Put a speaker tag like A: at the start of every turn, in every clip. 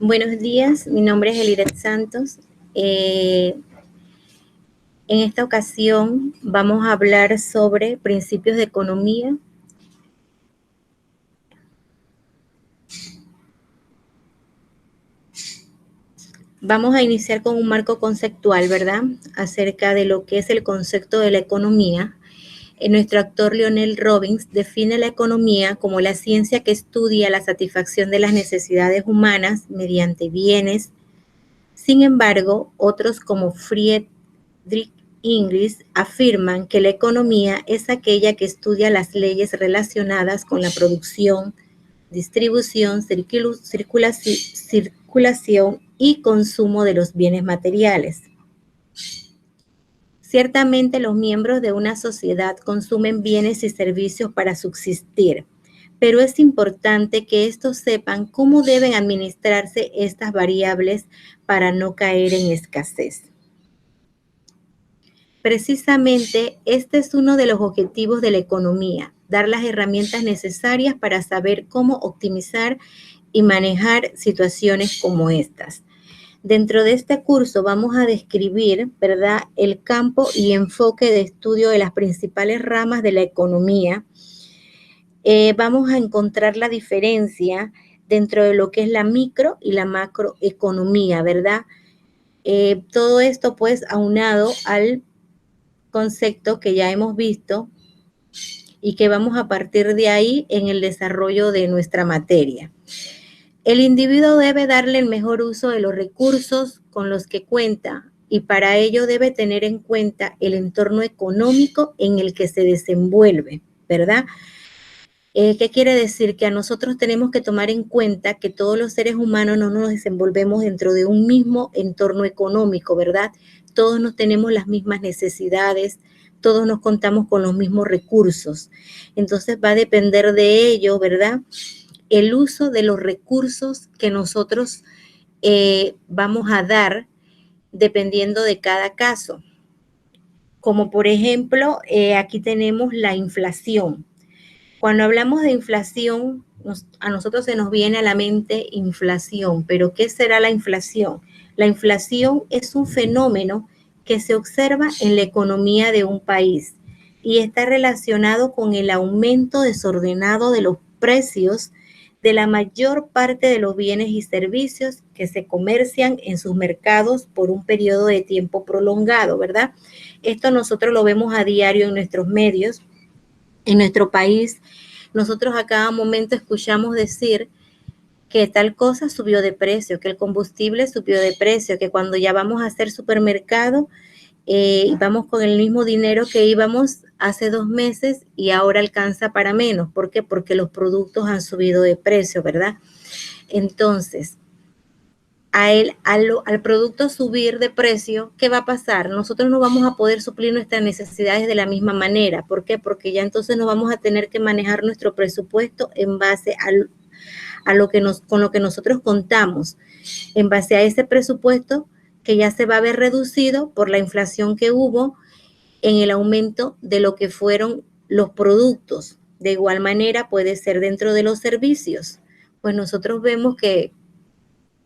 A: Buenos días, mi nombre es Eliret Santos. En esta ocasión vamos a hablar sobre principios de economía. Vamos a iniciar con un marco conceptual, ¿verdad? Acerca de lo que es el concepto de la economía. Nuestro actor Lionel Robbins define la economía como la ciencia que estudia la satisfacción de las necesidades humanas mediante bienes. Sin embargo, otros como Friedrich Engels afirman que la economía es aquella que estudia las leyes relacionadas con la producción, distribución, circulación y consumo de los bienes materiales. Ciertamente los miembros de una sociedad consumen bienes y servicios para subsistir, pero es importante que estos sepan cómo deben administrarse estas variables para no caer en escasez. Precisamente este es uno de los objetivos de la economía, dar las herramientas necesarias para saber cómo optimizar y manejar situaciones como estas. Dentro de este curso vamos a describir, ¿verdad?, el campo y enfoque de estudio de las principales ramas de la economía. Vamos a encontrar la diferencia dentro de lo que es la micro y la macroeconomía, ¿verdad? Todo esto pues aunado al concepto que ya hemos visto y que vamos a partir de ahí en el desarrollo de nuestra materia. El individuo debe darle el mejor uso de los recursos con los que cuenta y para ello debe tener en cuenta el entorno económico en el que se desenvuelve, ¿verdad? ¿Qué quiere decir? Que a nosotros tenemos que tomar en cuenta que todos los seres humanos no nos desenvolvemos dentro de un mismo entorno económico, ¿verdad? Todos nos tenemos las mismas necesidades, todos nos contamos con los mismos recursos. Entonces va a depender de ello, ¿verdad?, el uso de los recursos que nosotros vamos a dar dependiendo de cada caso. Como por ejemplo, aquí tenemos la inflación. Cuando hablamos de inflación, a nosotros se nos viene a la mente inflación, pero ¿qué será la inflación? La inflación es un fenómeno que se observa en la economía de un país y está relacionado con el aumento desordenado de los precios de la mayor parte de los bienes y servicios que se comercian en sus mercados por un periodo de tiempo prolongado, ¿verdad? Esto nosotros lo vemos a diario en nuestros medios, en nuestro país. Nosotros a cada momento escuchamos decir que tal cosa subió de precio, que el combustible subió de precio, que cuando ya vamos a hacer supermercado, vamos con el mismo dinero que íbamos hace 2 meses y ahora alcanza para menos. ¿Por qué? Porque los productos han subido de precio, ¿verdad? Entonces, al producto subir de precio, ¿qué va a pasar? Nosotros no vamos a poder suplir nuestras necesidades de la misma manera. ¿Por qué? Porque ya entonces no vamos a tener que manejar nuestro presupuesto en base con lo que nosotros contamos, en base a ese presupuesto que ya se va a ver reducido por la inflación que hubo en el aumento de lo que fueron los productos. De igual manera puede ser dentro de los servicios. Pues nosotros vemos que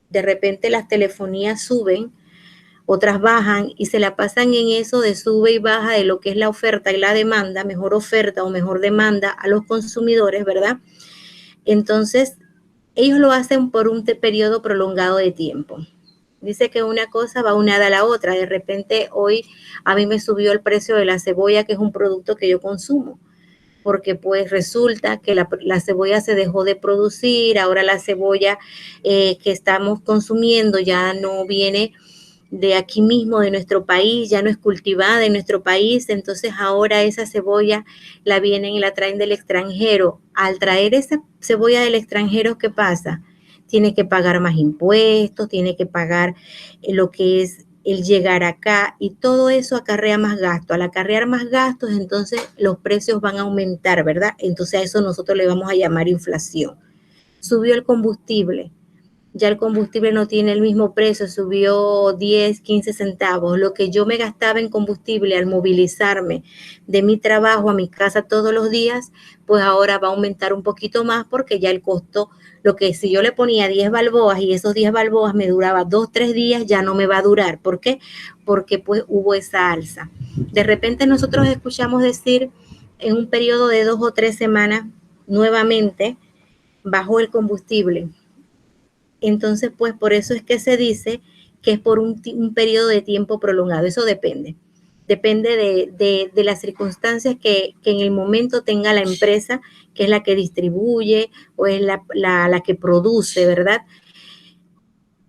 A: de repente las telefonías suben, otras bajan y se la pasan en eso de sube y baja de lo que es la oferta y la demanda, mejor oferta o mejor demanda a los consumidores, ¿verdad? Entonces, ellos lo hacen por un periodo prolongado de tiempo. Dice que una cosa va unada a la otra. De repente hoy a mí me subió el precio de la cebolla, que es un producto que yo consumo, porque pues resulta que la cebolla se dejó de producir, ahora la cebolla que estamos consumiendo ya no viene de aquí mismo, de nuestro país, ya no es cultivada en nuestro país, entonces ahora esa cebolla la vienen y la traen del extranjero. Al traer esa cebolla del extranjero, ¿qué pasa? Tiene que pagar más impuestos, tiene que pagar lo que es el llegar acá, y todo eso acarrea más gastos. Al acarrear más gastos, entonces los precios van a aumentar, ¿verdad? Entonces a eso nosotros le vamos a llamar inflación. Subió el combustible, ya el combustible no tiene el mismo precio, subió 10, 15 centavos. Lo que yo me gastaba en combustible al movilizarme de mi trabajo a mi casa todos los días, pues ahora va a aumentar un poquito más porque ya el costo, lo que si yo le ponía 10 balboas y esos 10 balboas me duraba 2, 3 días, ya no me va a durar. ¿Por qué? Porque pues hubo esa alza. De repente nosotros escuchamos decir en un periodo de 2 o 3 semanas, nuevamente bajó el combustible. Entonces, pues por eso es que se dice que es por un periodo de tiempo prolongado. Eso depende. Depende de las circunstancias que en el momento tenga la empresa, que es la que distribuye o es la que produce, ¿verdad?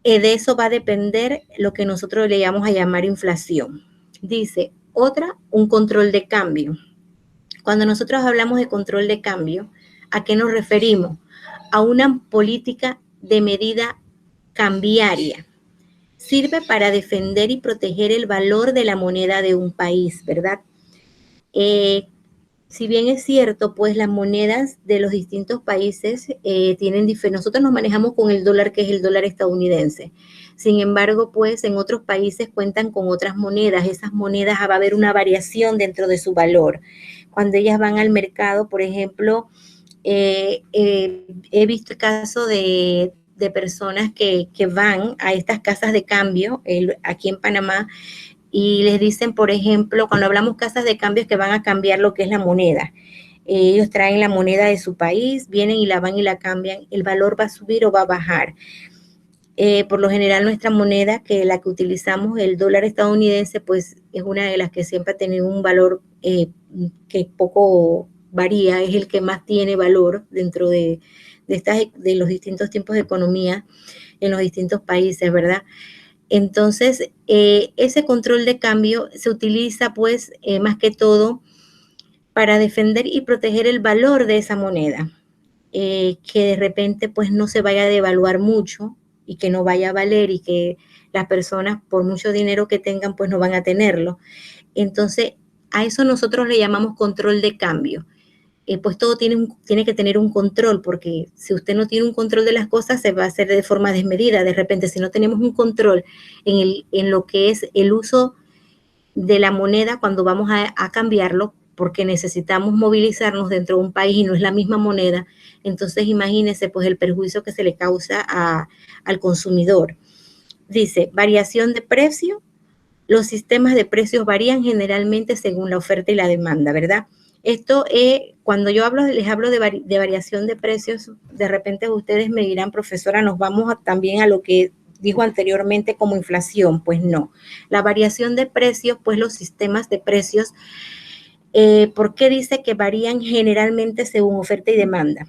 A: De eso va a depender lo que nosotros le llamamos a llamar inflación. Dice, otra, un control de cambio. Cuando nosotros hablamos de control de cambio, ¿a qué nos referimos? A una política de medida cambiaria. Sirve para defender y proteger el valor de la moneda de un país, ¿verdad? Si bien es cierto, pues las monedas de los distintos países tienen diferentes. Nosotros nos manejamos con el dólar, que es el dólar estadounidense. Sin embargo, pues en otros países cuentan con otras monedas. Esas monedas va a haber una variación dentro de su valor. Cuando ellas van al mercado, por ejemplo, he visto el caso de personas que van a estas casas de cambio aquí en Panamá y les dicen, por ejemplo, cuando hablamos casas de cambios que van a cambiar lo que es la moneda. Ellos traen la moneda de su país, vienen y la van y la cambian, el valor va a subir o va a bajar. Por lo general nuestra moneda, que la que utilizamos, el dólar estadounidense, pues es una de las que siempre ha tenido un valor que poco varía, es el que más tiene valor dentro de los distintos tipos de economía en los distintos países, ¿verdad? Entonces, ese control de cambio se utiliza pues más que todo para defender y proteger el valor de esa moneda, que de repente pues no se vaya a devaluar mucho y que no vaya a valer y que las personas por mucho dinero que tengan pues no van a tenerlo. Entonces, a eso nosotros le llamamos control de cambio. Pues todo tiene que tener un control, porque si usted no tiene un control de las cosas, se va a hacer de forma desmedida. De repente, si no tenemos un control en lo que es el uso de la moneda cuando vamos a cambiarlo, porque necesitamos movilizarnos dentro de un país y no es la misma moneda, entonces imagínese pues el perjuicio que se le causa al consumidor. Dice, variación de precio. Los sistemas de precios varían generalmente según la oferta y la demanda, ¿verdad? Esto cuando yo les hablo de variación de precios, de repente ustedes me dirán, profesora, nos vamos también a lo que dijo anteriormente como inflación. Pues no. La variación de precios, pues los sistemas de precios, ¿por qué dice que varían generalmente según oferta y demanda?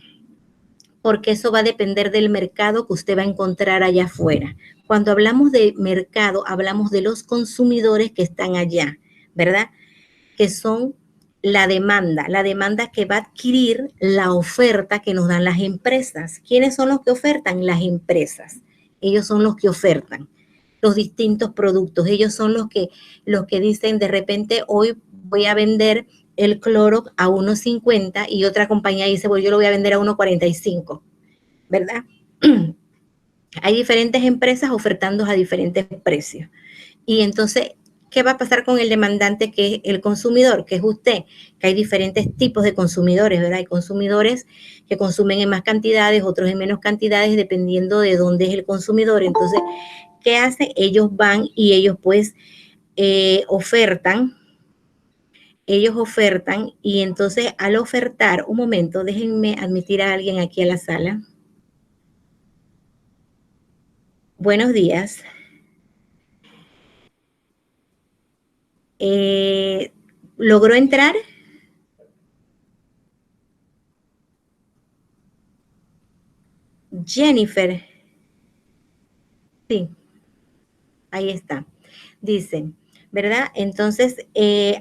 A: Porque eso va a depender del mercado que usted va a encontrar allá afuera. Cuando hablamos de mercado, hablamos de los consumidores que están allá, ¿verdad? Que son la demanda que va a adquirir la oferta que nos dan las empresas. ¿Quiénes son los que ofertan? Las empresas. Ellos son los que ofertan los distintos productos. Ellos son los que dicen, de repente, hoy voy a vender el cloro a 1.50 y otra compañía dice, pues yo lo voy a vender a 1.45, ¿verdad? Hay diferentes empresas ofertando a diferentes precios. Y entonces, ¿qué va a pasar con el demandante, que es el consumidor, que es usted? Que hay diferentes tipos de consumidores, ¿verdad? Hay consumidores que consumen en más cantidades, otros en menos cantidades, dependiendo de dónde es el consumidor. Entonces, ¿qué hacen? Ellos van y ellos pues ofertan. Ellos ofertan y entonces al ofertar, un momento, déjenme admitir a alguien aquí a la sala. Buenos días. ¿Logró entrar? Jennifer. Sí, ahí está. Dicen, ¿verdad? Entonces,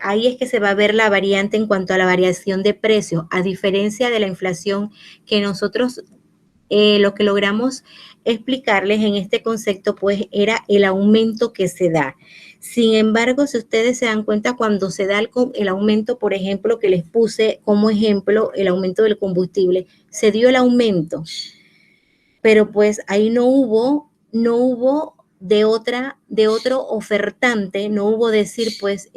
A: ahí es que se va a ver la variante en cuanto a la variación de precios, a diferencia de la inflación que nosotros lo que logramos explicarles en este concepto, pues, era el aumento que se da. Sin embargo, si ustedes se dan cuenta, cuando se da el aumento, por ejemplo, que les puse como ejemplo, el aumento del combustible, se dio el aumento, pero pues ahí no hubo de otro ofertante, no hubo decir, pues,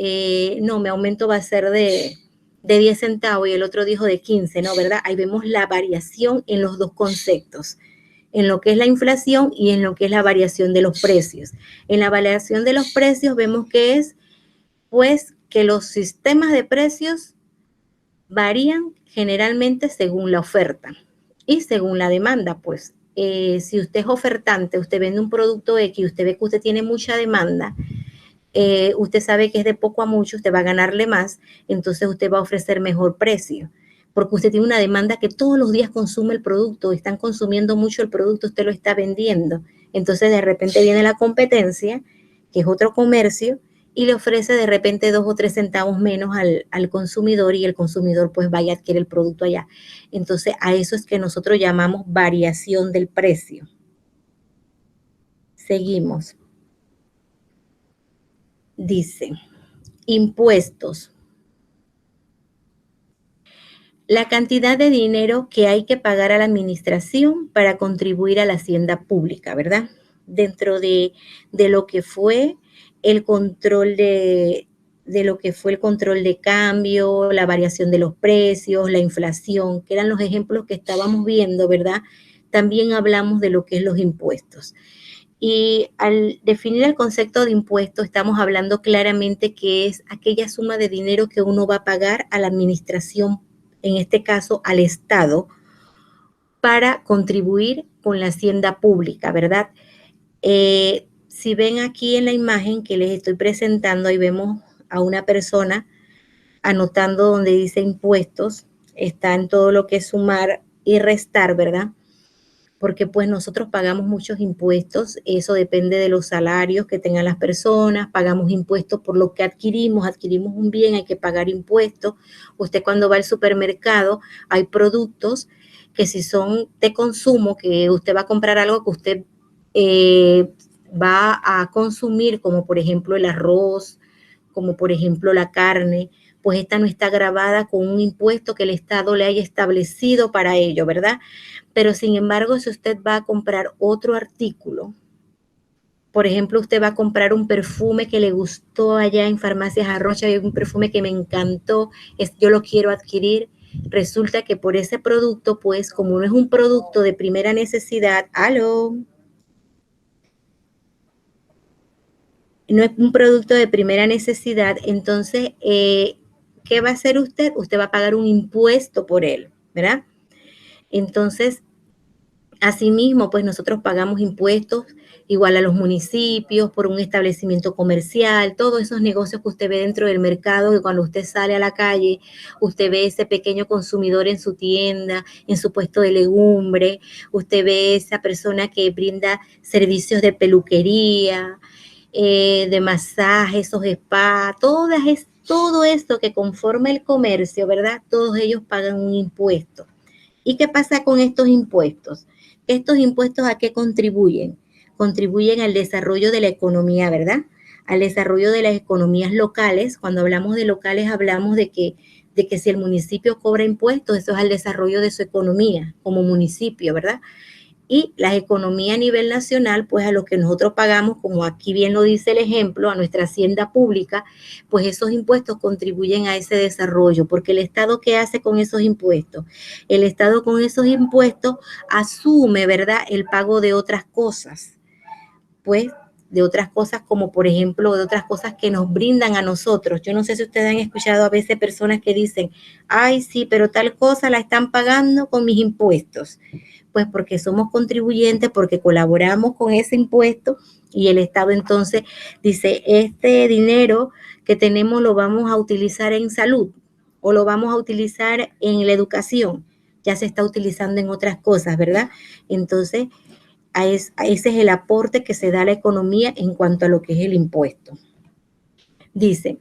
A: no, mi aumento va a ser de 10 centavos y el otro dijo de 15, ¿no? ¿Verdad? Ahí vemos la variación en los dos conceptos, en lo que es la inflación y en lo que es la variación de los precios. En la variación de los precios vemos que es, pues, que los sistemas de precios varían generalmente según la oferta y según la demanda, pues. Si usted es ofertante, usted vende un producto X, usted ve que usted tiene mucha demanda, usted sabe que es de poco a mucho, usted va a ganarle más, entonces usted va a ofrecer mejor precio, porque usted tiene una demanda que todos los días consume el producto, están consumiendo mucho el producto, usted lo está vendiendo. Entonces de repente viene la competencia, que es otro comercio, y le ofrece de repente 2 o 3 centavos menos al consumidor y el consumidor pues vaya a adquirir el producto allá. Entonces a eso es que nosotros llamamos variación del precio. Seguimos. Dice, impuestos. La cantidad de dinero que hay que pagar a la administración para contribuir a la hacienda pública, ¿verdad? Dentro de lo que fue el control de lo que fue el control de cambio, la variación de los precios, la inflación, que eran los ejemplos que estábamos viendo, ¿verdad? También hablamos de lo que es los impuestos. Y al definir el concepto de impuesto, estamos hablando claramente que es aquella suma de dinero que uno va a pagar a la administración, en este caso al Estado, para contribuir con la hacienda pública, ¿verdad? Si ven aquí en la imagen que les estoy presentando, ahí vemos a una persona anotando donde dice impuestos, está en todo lo que es sumar y restar, ¿verdad? Porque pues nosotros pagamos muchos impuestos, eso depende de los salarios que tengan las personas, pagamos impuestos por lo que adquirimos un bien, hay que pagar impuestos. Usted cuando va al supermercado hay productos que si son de consumo, que usted va a comprar algo que usted va a consumir, como por ejemplo el arroz, como por ejemplo la carne, pues esta no está grabada con un impuesto que el Estado le haya establecido para ello, ¿verdad? Pero sin embargo, si usted va a comprar otro artículo, por ejemplo, usted va a comprar un perfume que le gustó allá en Farmacias Arrocha, hay un perfume que me encantó, yo lo quiero adquirir, resulta que por ese producto, pues como no es un producto de primera necesidad, no es un producto de primera necesidad, entonces, ¿qué va a hacer usted? Usted va a pagar un impuesto por él, ¿verdad? Entonces, asimismo, pues nosotros pagamos impuestos igual a los municipios por un establecimiento comercial, todos esos negocios que usted ve dentro del mercado, que cuando usted sale a la calle, usted ve ese pequeño consumidor en su tienda, en su puesto de legumbre, usted ve esa persona que brinda servicios de peluquería, de masajes, esos spas, todo esto que conforma el comercio, ¿verdad? Todos ellos pagan un impuesto. ¿Y qué pasa con estos impuestos? ¿Estos impuestos a qué contribuyen? Contribuyen al desarrollo de la economía, ¿verdad? Al desarrollo de las economías locales. Cuando hablamos de locales, hablamos de que si el municipio cobra impuestos, eso es al desarrollo de su economía como municipio, ¿verdad? Y la economía a nivel nacional, pues a lo que nosotros pagamos, como aquí bien lo dice el ejemplo, a nuestra hacienda pública, pues esos impuestos contribuyen a ese desarrollo, porque el Estado, ¿qué hace con esos impuestos? El Estado con esos impuestos asume, ¿verdad?, el pago de otras cosas, pues de otras cosas como por ejemplo de otras cosas que nos brindan a nosotros. Yo no sé si ustedes han escuchado a veces personas que dicen, ay, sí, pero tal cosa la están pagando con mis impuestos. Pues porque somos contribuyentes, porque colaboramos con ese impuesto y el Estado entonces dice, este dinero que tenemos lo vamos a utilizar en salud o lo vamos a utilizar en la educación. Ya se está utilizando en otras cosas, ¿verdad? Entonces, ese es el aporte que se da a la economía en cuanto a lo que es el impuesto. Dice,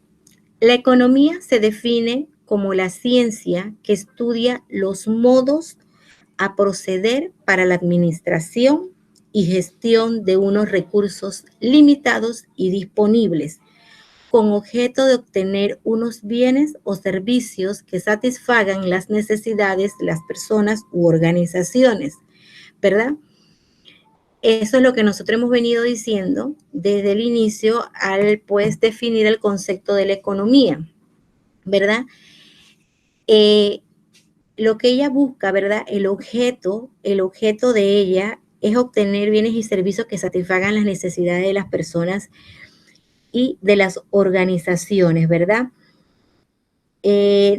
A: la economía se define como la ciencia que estudia los modos a proceder para la administración y gestión de unos recursos limitados y disponibles, con objeto de obtener unos bienes o servicios que satisfagan las necesidades de las personas u organizaciones, ¿verdad? Eso es lo que nosotros hemos venido diciendo desde el inicio al pues definir el concepto de la economía, ¿verdad? Lo que ella busca, ¿verdad? El objeto de ella es obtener bienes y servicios que satisfagan las necesidades de las personas y de las organizaciones, ¿verdad?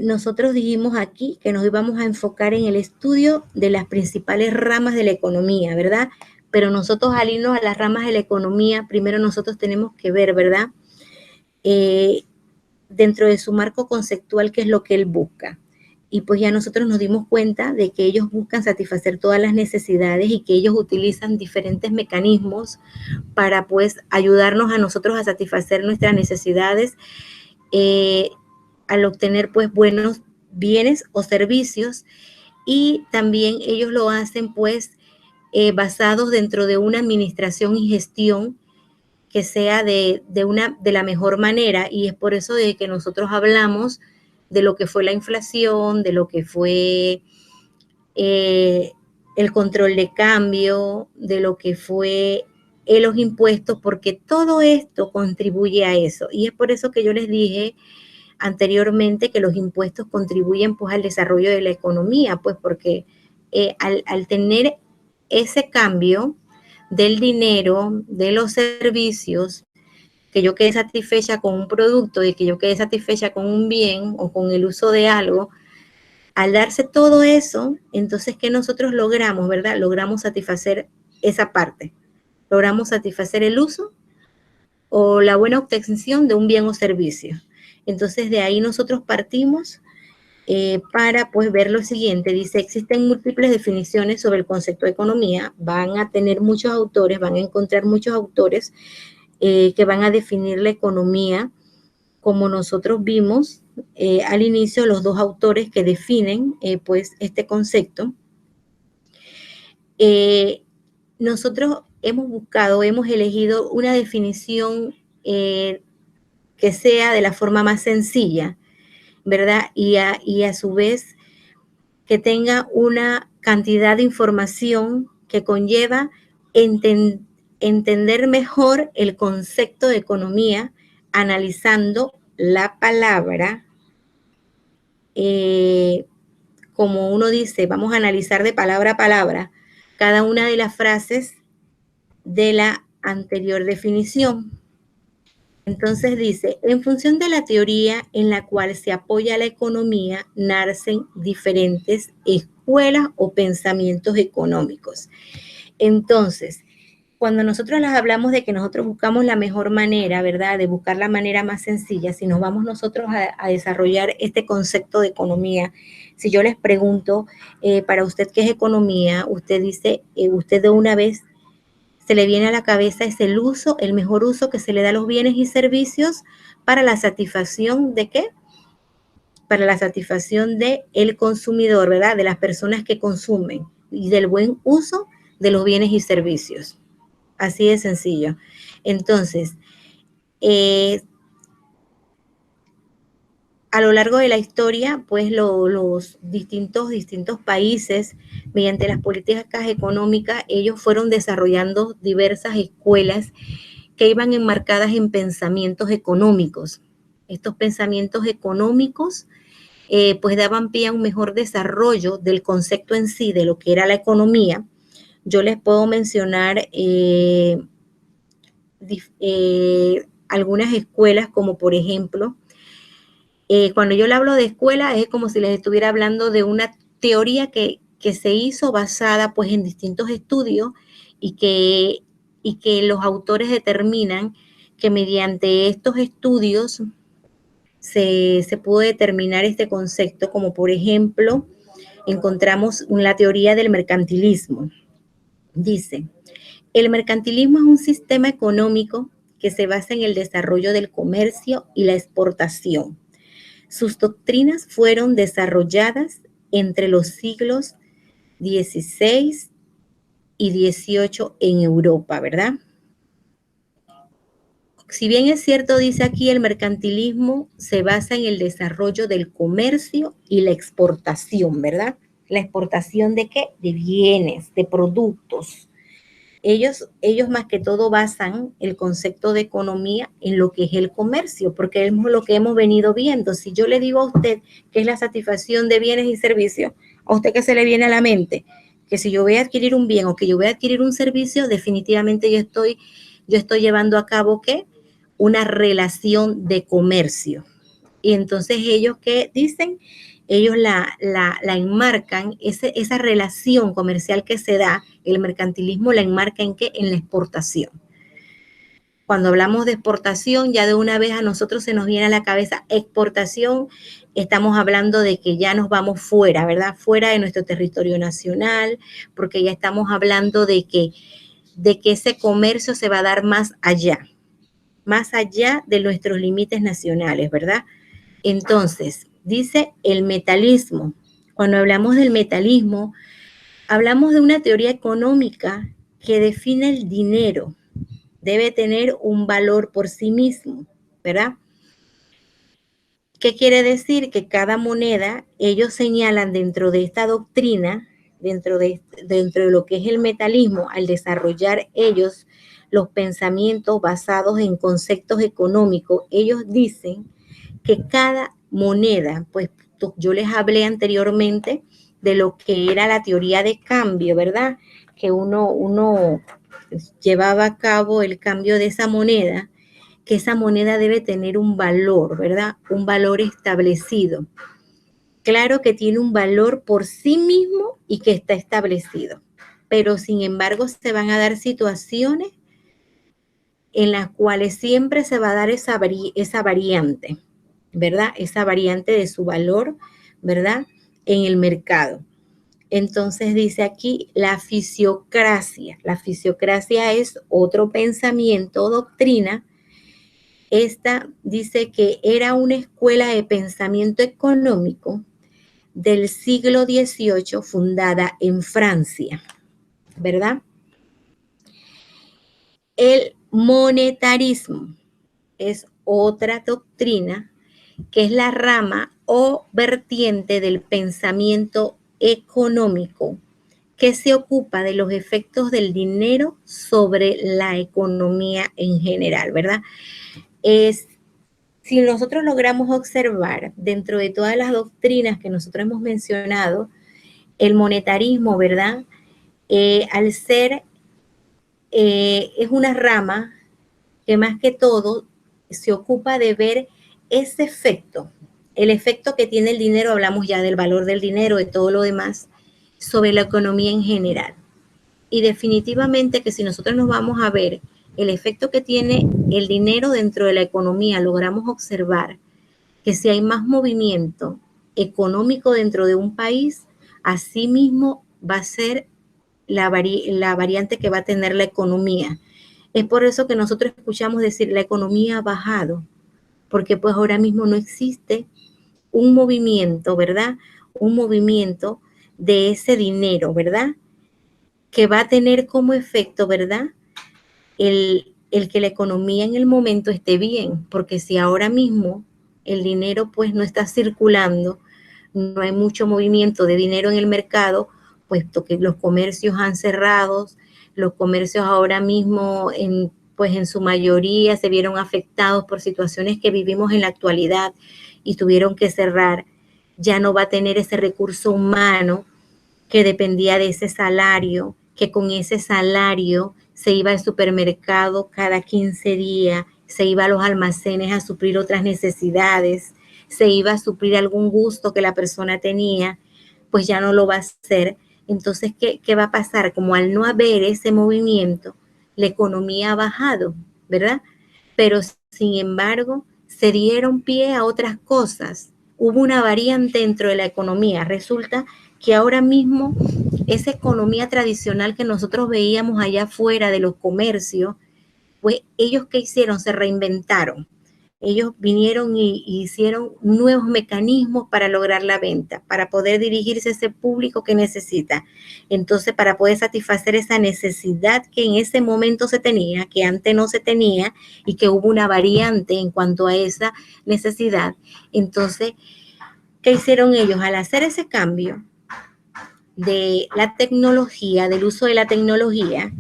A: Nosotros dijimos aquí que nos íbamos a enfocar en el estudio de las principales ramas de la economía, ¿verdad? Pero nosotros al irnos a las ramas de la economía, primero nosotros tenemos que ver, ¿verdad? Dentro de su marco conceptual, qué es lo que él busca. Y pues ya nosotros nos dimos cuenta de que ellos buscan satisfacer todas las necesidades y que ellos utilizan diferentes mecanismos para pues ayudarnos a nosotros a satisfacer nuestras necesidades al obtener pues buenos bienes o servicios, y también ellos lo hacen pues basados dentro de una administración y gestión que sea de la mejor manera, y es por eso de que nosotros hablamos de lo que fue la inflación, de lo que fue el control de cambio, de lo que fue los impuestos, porque todo esto contribuye a eso. Y es por eso que yo les dije anteriormente que los impuestos contribuyen pues al desarrollo de la economía, pues porque al tener ese cambio del dinero, de los servicios, que yo quede satisfecha con un producto y que yo quede satisfecha con un bien o con el uso de algo, al darse todo eso, entonces, ¿qué nosotros logramos, verdad? Logramos satisfacer esa parte. Logramos satisfacer el uso o la buena obtención de un bien o servicio. Entonces, de ahí nosotros partimos para pues ver lo siguiente. Dice, existen múltiples definiciones sobre el concepto de economía. Van a tener muchos autores, van a encontrar muchos autores que van a definir la economía como nosotros vimos al inicio, los dos autores que definen pues este concepto. Nosotros hemos buscado, hemos elegido una definición que sea de la forma más sencilla, ¿verdad? Y a su vez que tenga una cantidad de información que conlleva entender mejor el concepto de economía, analizando la palabra, como uno dice, vamos a analizar de palabra a palabra cada una de las frases de la anterior definición. Entonces dice, en función de la teoría en la cual se apoya la economía, nacen diferentes escuelas o pensamientos económicos. Entonces, cuando nosotros les hablamos de que nosotros buscamos la mejor manera, ¿verdad? De buscar la manera más sencilla, si nos vamos nosotros a desarrollar este concepto de economía, si yo les pregunto, para usted, ¿qué es economía? Usted dice, usted de una vez se le viene a la cabeza es el uso, el mejor uso que se le da a los bienes y servicios para la satisfacción de ¿qué? Para la satisfacción del consumidor, ¿verdad? De las personas que consumen y del buen uso de los bienes y servicios. Así de sencillo. Entonces, a lo largo de la historia, pues los distintos países, mediante las políticas económicas, ellos fueron desarrollando diversas escuelas que iban enmarcadas en pensamientos económicos. Estos pensamientos económicos pues daban pie a un mejor desarrollo del concepto en sí de lo que era la economía. Yo les puedo mencionar algunas escuelas, como por ejemplo, cuando yo le hablo de escuela es como si les estuviera hablando de una teoría que se hizo basada pues en distintos estudios y que los autores determinan que mediante estos estudios se pudo determinar este concepto, como por ejemplo encontramos la teoría del mercantilismo. Dice, el mercantilismo es un sistema económico que se basa en el desarrollo del comercio y la exportación. Sus doctrinas fueron desarrolladas entre los siglos 16 y 18 en Europa, ¿verdad? Si bien es cierto, dice aquí, el mercantilismo se basa en el desarrollo del comercio y la exportación, ¿verdad? ¿La exportación de qué? De bienes, de productos. Ellos más que todo basan el concepto de economía en lo que es el comercio, porque es lo que hemos venido viendo. Si yo le digo a usted que es la satisfacción de bienes y servicios, ¿a usted qué se le viene a la mente? Que si yo voy a adquirir un bien o que yo voy a adquirir un servicio, definitivamente yo estoy llevando a cabo, ¿qué? Una relación de comercio. Y entonces ellos, ¿qué dicen? Ellos la enmarcan, esa relación comercial que se da, el mercantilismo la enmarca en qué? En la exportación. Cuando hablamos de exportación, ya de una vez a nosotros se nos viene a la cabeza exportación, estamos hablando de que ya nos vamos fuera, ¿verdad? Fuera de nuestro territorio nacional, porque ya estamos hablando de que ese comercio se va a dar más allá de nuestros límites nacionales, ¿verdad? Entonces, dice el metalismo. Cuando hablamos del metalismo, hablamos de una teoría económica que define el dinero. Debe tener un valor por sí mismo, ¿verdad? ¿Qué quiere decir? Que cada moneda, ellos señalan dentro de esta doctrina, dentro de lo que es el metalismo, al desarrollar ellos los pensamientos basados en conceptos económicos, ellos dicen que cada moneda, pues yo les hablé anteriormente de lo que era la teoría de cambio, ¿verdad? Que uno llevaba a cabo el cambio de esa moneda, que esa moneda debe tener un valor, ¿verdad? Un valor establecido. Claro que tiene un valor por sí mismo y que está establecido, pero sin embargo se van a dar situaciones en las cuales siempre se va a dar esa variante, ¿verdad? Esa variante de su valor, ¿verdad? En el mercado. Entonces dice aquí la fisiocracia. La fisiocracia es otro pensamiento o doctrina. Esta dice que era una escuela de pensamiento económico del siglo XVIII fundada en Francia, ¿verdad? El monetarismo es otra doctrina que es la rama o vertiente del pensamiento económico que se ocupa de los efectos del dinero sobre la economía en general, ¿verdad? Si nosotros logramos observar dentro de todas las doctrinas que nosotros hemos mencionado, el monetarismo, ¿verdad? Al ser, es una rama que más que todo se ocupa de ver ese efecto, el efecto que tiene el dinero, hablamos ya del valor del dinero, de todo lo demás, sobre la economía en general. Y definitivamente que si nosotros nos vamos a ver el efecto que tiene el dinero dentro de la economía, logramos observar que si hay más movimiento económico dentro de un país, así mismo va a ser la variante que va a tener la economía. Es por eso que nosotros escuchamos decir la economía ha bajado, porque pues ahora mismo no existe un movimiento, ¿verdad? Un movimiento de ese dinero, ¿verdad? Que va a tener como efecto, ¿verdad? El que la economía en el momento esté bien, porque si ahora mismo el dinero pues no está circulando, no hay mucho movimiento de dinero en el mercado, puesto que los comercios han cerrado, los comercios ahora mismo pues en su mayoría se vieron afectados por situaciones que vivimos en la actualidad y tuvieron que cerrar, ya no va a tener ese recurso humano que dependía de ese salario, que con ese salario se iba al supermercado cada 15 días, se iba a los almacenes a suplir otras necesidades, se iba a suplir algún gusto que la persona tenía, pues ya no lo va a hacer. Entonces, ¿qué va a pasar? Como al no haber ese movimiento, la economía ha bajado, ¿verdad? Pero sin embargo, se dieron pie a otras cosas. Hubo una variante dentro de la economía. Resulta que ahora mismo esa economía tradicional que nosotros veíamos allá afuera de los comercios, pues ellos qué hicieron, se reinventaron. Ellos vinieron y hicieron nuevos mecanismos para lograr la venta, para poder dirigirse a ese público que necesita. Entonces, para poder satisfacer esa necesidad que en ese momento se tenía, que antes no se tenía, y que hubo una variante en cuanto a esa necesidad. Entonces, ¿qué hicieron ellos? Al hacer ese cambio de la tecnología, del uso de la tecnología,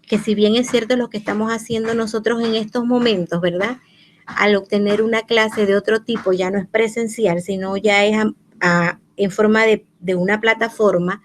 A: que si bien es cierto lo que estamos haciendo nosotros en estos momentos, ¿verdad? Al obtener una clase de otro tipo, ya no es presencial, sino ya es en forma de una plataforma.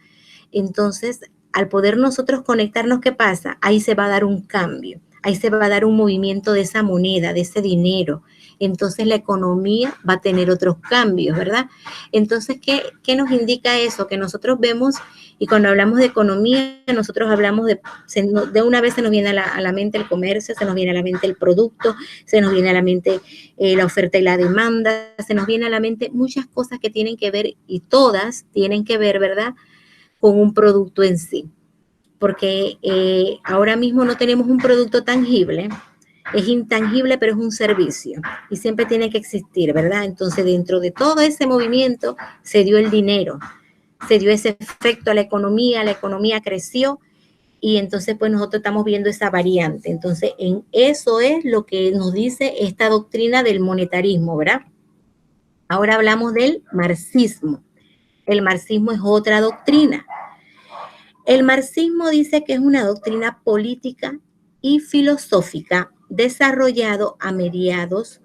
A: Entonces, al poder nosotros conectarnos, ¿qué pasa? Ahí se va a dar un cambio, ahí se va a dar un movimiento de esa moneda, de ese dinero. Entonces la economía va a tener otros cambios, ¿verdad? Entonces, ¿qué nos indica eso? Que nosotros vemos, y cuando hablamos de economía, nosotros hablamos de una vez se nos viene a la mente el comercio, se nos viene a la mente el producto, se nos viene a la mente la oferta y la demanda, se nos viene a la mente muchas cosas que tienen que ver, y todas tienen que ver, ¿verdad?, con un producto en sí, porque ahora mismo no tenemos un producto tangible, es intangible, pero es un servicio y siempre tiene que existir, ¿verdad? Entonces, dentro de todo ese movimiento se dio el dinero, se dio ese efecto a la economía creció, y entonces pues nosotros estamos viendo esa variante. Entonces, en eso es lo que nos dice esta doctrina del monetarismo, ¿verdad? Ahora hablamos del marxismo. El marxismo es otra doctrina. El marxismo dice que es una doctrina política y filosófica desarrollado a mediados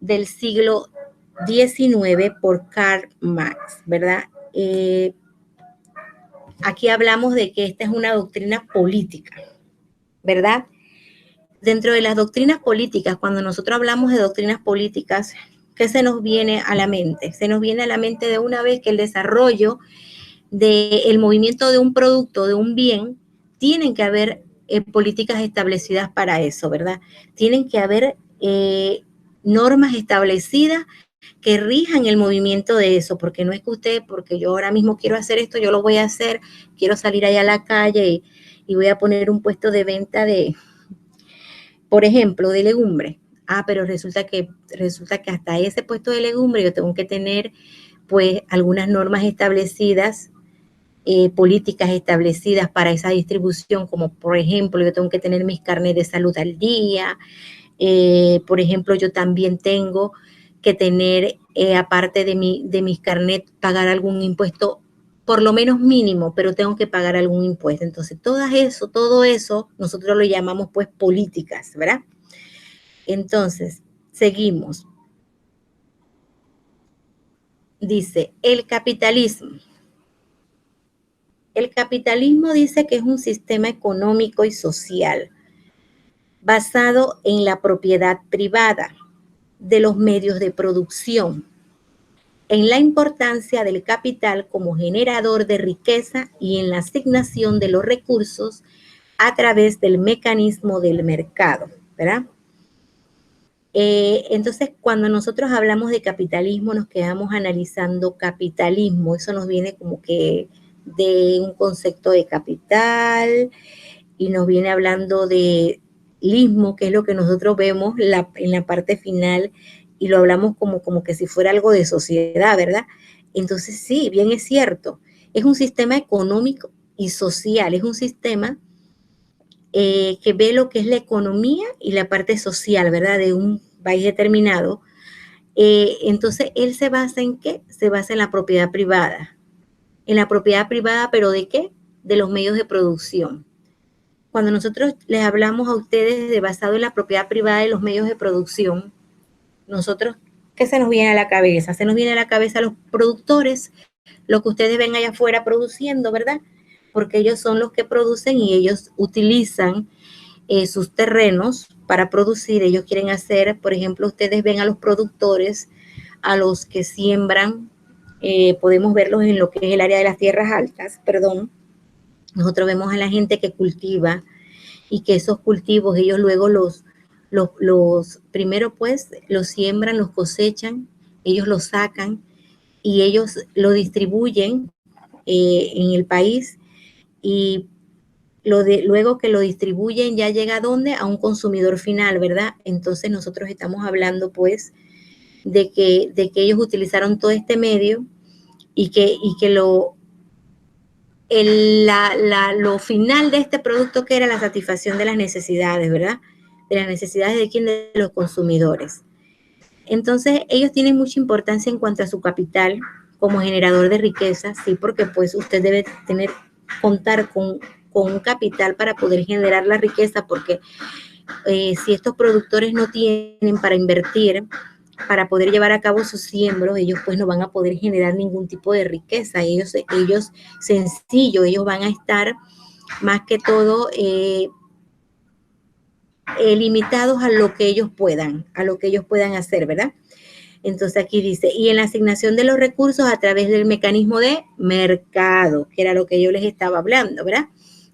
A: del siglo XIX por Karl Marx, ¿verdad? Aquí hablamos de que esta es una doctrina política, ¿verdad? Dentro de las doctrinas políticas, cuando nosotros hablamos de doctrinas políticas, ¿qué se nos viene a la mente? Se nos viene a la mente de una vez que el desarrollo del movimiento de un producto, de un bien, tienen que haber políticas establecidas para eso, ¿verdad? Tienen que haber normas establecidas que rijan el movimiento de eso, porque no es que usted, porque yo ahora mismo quiero hacer esto, yo lo voy a hacer, quiero salir allá a la calle y voy a poner un puesto de venta de, por ejemplo, de legumbres. Ah, pero resulta que hasta ese puesto de legumbres yo tengo que tener pues algunas normas establecidas, políticas establecidas para esa distribución, como por ejemplo yo tengo que tener mis carnes de salud al día, por ejemplo yo también tengo que tener, aparte de mis carnet, pagar algún impuesto, por lo menos mínimo, pero tengo que pagar algún impuesto. Entonces todo eso nosotros lo llamamos pues políticas, ¿verdad? Entonces, seguimos. Dice, el capitalismo. El capitalismo dice que es un sistema económico y social basado en la propiedad privada de los medios de producción, en la importancia del capital como generador de riqueza y en la asignación de los recursos a través del mecanismo del mercado, ¿verdad? Entonces, cuando nosotros hablamos de capitalismo, nos quedamos analizando capitalismo. Eso nos viene como que de un concepto de capital y nos viene hablando de lismo, que es lo que nosotros vemos en la parte final, y lo hablamos como que si fuera algo de sociedad, ¿verdad? Entonces, sí, bien es cierto. Es un sistema económico y social, es un sistema que ve lo que es la economía y la parte social, ¿verdad? De un país determinado. Entonces, él se basa en qué? Se basa en la propiedad privada. En la propiedad privada, ¿pero de qué? De los medios de producción. Cuando nosotros les hablamos a ustedes de basado en la propiedad privada de los medios de producción, nosotros, ¿qué se nos viene a la cabeza? Se nos viene a la cabeza los productores, lo que ustedes ven allá afuera produciendo, ¿verdad? Porque ellos son los que producen y ellos utilizan sus terrenos para producir. Ellos quieren hacer, por ejemplo, ustedes ven a los productores, a los que siembran, podemos verlos en lo que es el área de las tierras altas, perdón. Nosotros vemos a la gente que cultiva y que esos cultivos ellos luego primero pues los siembran, los cosechan, ellos los sacan y ellos lo distribuyen en el país, y luego que lo distribuyen ya llega a dónde, a un consumidor final, ¿verdad? Entonces nosotros estamos hablando pues de que ellos utilizaron todo este medio y que lo final de este producto que era la satisfacción de las necesidades, ¿verdad? De las necesidades de quién, de los consumidores. Entonces, ellos tienen mucha importancia en cuanto a su capital como generador de riqueza, sí, porque pues usted debe contar con un capital para poder generar la riqueza, porque si estos productores no tienen para invertir, para poder llevar a cabo sus siembros, ellos pues no van a poder generar ningún tipo de riqueza. Ellos sencillo, ellos van a estar más que todo limitados a lo que ellos puedan hacer, ¿verdad? Entonces aquí dice, y en la asignación de los recursos a través del mecanismo de mercado, que era lo que yo les estaba hablando, ¿verdad?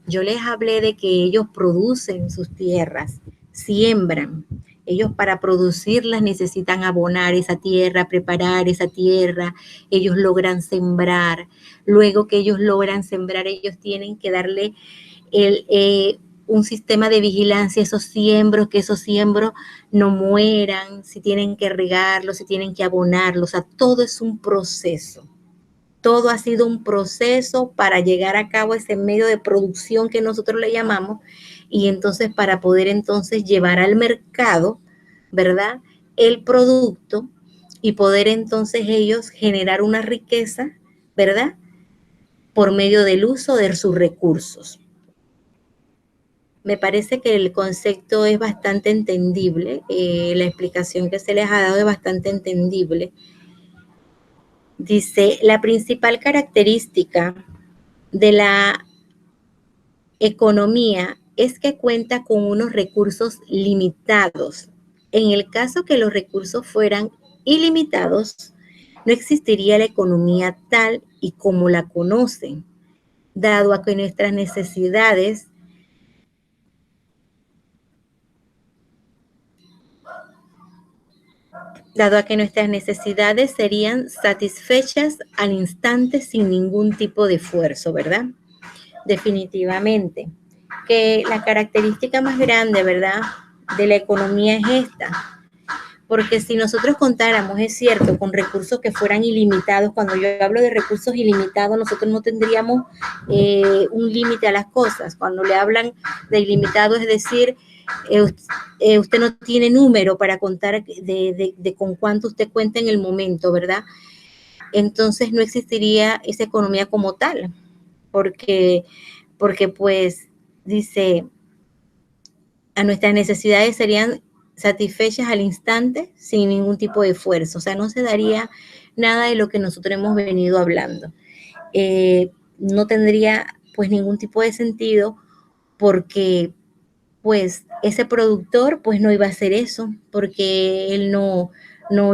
A: Yo les hablé de que ellos producen sus tierras, siembran. Ellos para producirlas necesitan abonar esa tierra, preparar esa tierra. Ellos logran sembrar. Luego que ellos logran sembrar, ellos tienen que darle un sistema de vigilancia a esos siembros, que esos siembros no mueran, si tienen que regarlos, si tienen que abonarlos. O sea, todo es un proceso. Todo ha sido un proceso para llegar a cabo ese medio de producción que nosotros le llamamos, y entonces para poder entonces llevar al mercado, ¿verdad? El producto y poder entonces ellos generar una riqueza, ¿verdad? Por medio del uso de sus recursos. Me parece que el concepto es bastante entendible, la explicación que se les ha dado es bastante entendible. Dice, la principal característica de la economía es que cuenta con unos recursos limitados. En el caso que los recursos fueran ilimitados, no existiría la economía tal y como la conocen, dado a que nuestras necesidades serían satisfechas al instante sin ningún tipo de esfuerzo, ¿verdad? Definitivamente. Que la característica más grande, ¿verdad?, de la economía es esta. Porque si nosotros contáramos, es cierto, con recursos que fueran ilimitados, cuando yo hablo de recursos ilimitados, nosotros no tendríamos un límite a las cosas. Cuando le hablan de ilimitado, es decir, usted no tiene número para contar de con cuánto usted cuenta en el momento, ¿verdad? Entonces no existiría esa economía como tal, porque pues dice, a nuestras necesidades serían satisfechas al instante sin ningún tipo de esfuerzo. O sea, no se daría nada de lo que nosotros hemos venido hablando. No tendría pues ningún tipo de sentido, porque pues ese productor pues no iba a hacer eso, porque él no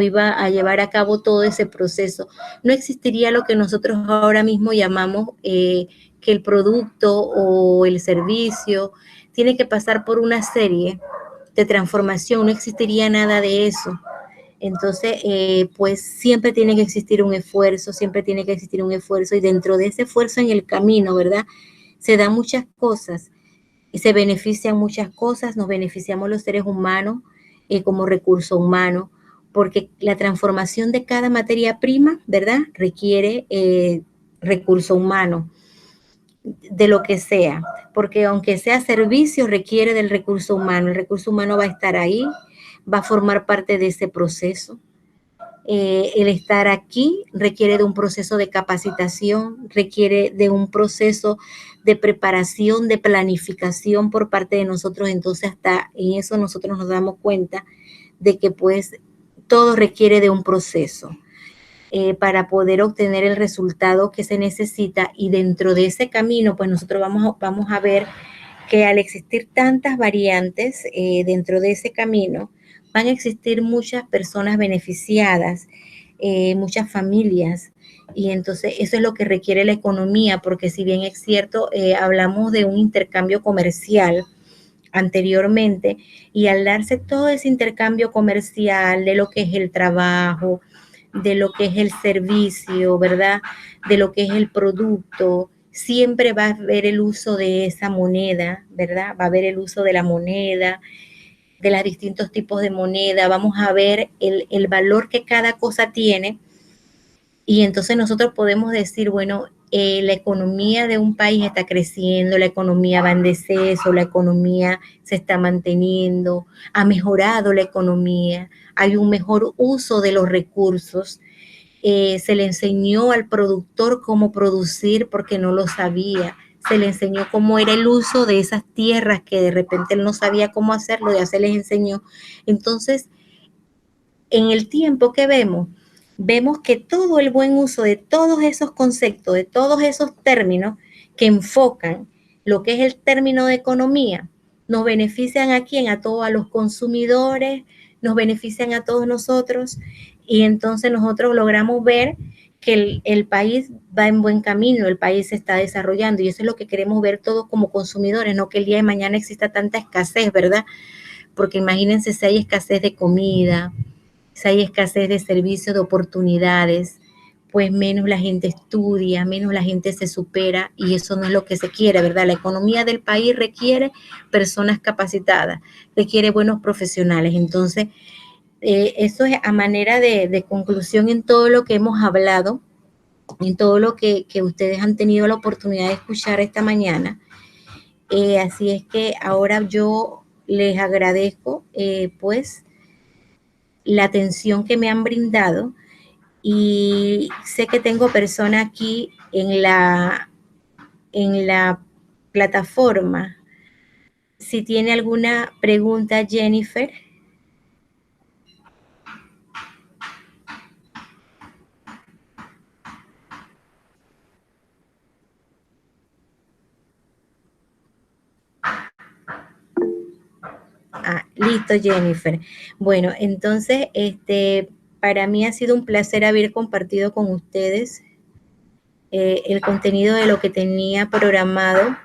A: iba a llevar a cabo todo ese proceso. No existiría lo que nosotros ahora mismo llamamos que el producto o el servicio tiene que pasar por una serie de transformación. No existiría nada de eso. Entonces, pues siempre tiene que existir un esfuerzo, y dentro de ese esfuerzo en el camino, ¿verdad? Se dan muchas cosas y se benefician muchas cosas, nos beneficiamos los seres humanos como recurso humano, porque la transformación de cada materia prima, ¿verdad?, requiere recurso humano, de lo que sea, porque aunque sea servicio, requiere del recurso humano. El recurso humano va a estar ahí, va a formar parte de ese proceso. El estar aquí requiere de un proceso de capacitación, requiere de un proceso de preparación, de planificación por parte de nosotros. Entonces, hasta en eso nosotros nos damos cuenta de que pues todo requiere de un proceso para poder obtener el resultado que se necesita, y dentro de ese camino pues nosotros vamos a ver que al existir tantas variantes dentro de ese camino, van a existir muchas personas beneficiadas, muchas familias, y entonces eso es lo que requiere la economía, porque si bien es cierto, hablamos de un intercambio comercial anteriormente, y al darse todo ese intercambio comercial de lo que es el trabajo, de lo que es el servicio, ¿verdad?, de lo que es el producto siempre va a haber el uso de esa moneda, ¿verdad? Va a haber el uso de la moneda, de los distintos tipos de moneda, vamos a ver el valor que cada cosa tiene y entonces nosotros podemos decir, bueno, la economía de un país está creciendo, la economía va en deceso, la economía se está manteniendo, ha mejorado la economía, hay un mejor uso de los recursos, se le enseñó al productor cómo producir porque no lo sabía, se le enseñó cómo era el uso de esas tierras que de repente él no sabía cómo hacerlo, ya se les enseñó. Entonces, en el tiempo que vemos que todo el buen uso de todos esos conceptos, de todos esos términos que enfocan lo que es el término de economía, nos benefician a quién, a todos, a los consumidores, nos benefician a todos nosotros y entonces nosotros logramos ver que el país va en buen camino, el país se está desarrollando y eso es lo que queremos ver todos como consumidores, no que el día de mañana exista tanta escasez, ¿verdad? Porque imagínense si hay escasez de comida, si hay escasez de servicios, de oportunidades, pues menos la gente estudia, menos la gente se supera y eso no es lo que se quiere, ¿verdad? La economía del país requiere personas capacitadas, requiere buenos profesionales. Entonces, eso es a manera de conclusión en todo lo que hemos hablado, en todo lo que ustedes han tenido la oportunidad de escuchar esta mañana. Así es que ahora yo les agradezco, pues, la atención que me han brindado y sé que tengo personas aquí en la plataforma. Si tiene alguna pregunta, Jennifer. Ah, listo, Jennifer. Bueno, entonces, para mí ha sido un placer haber compartido con ustedes el contenido de lo que tenía programado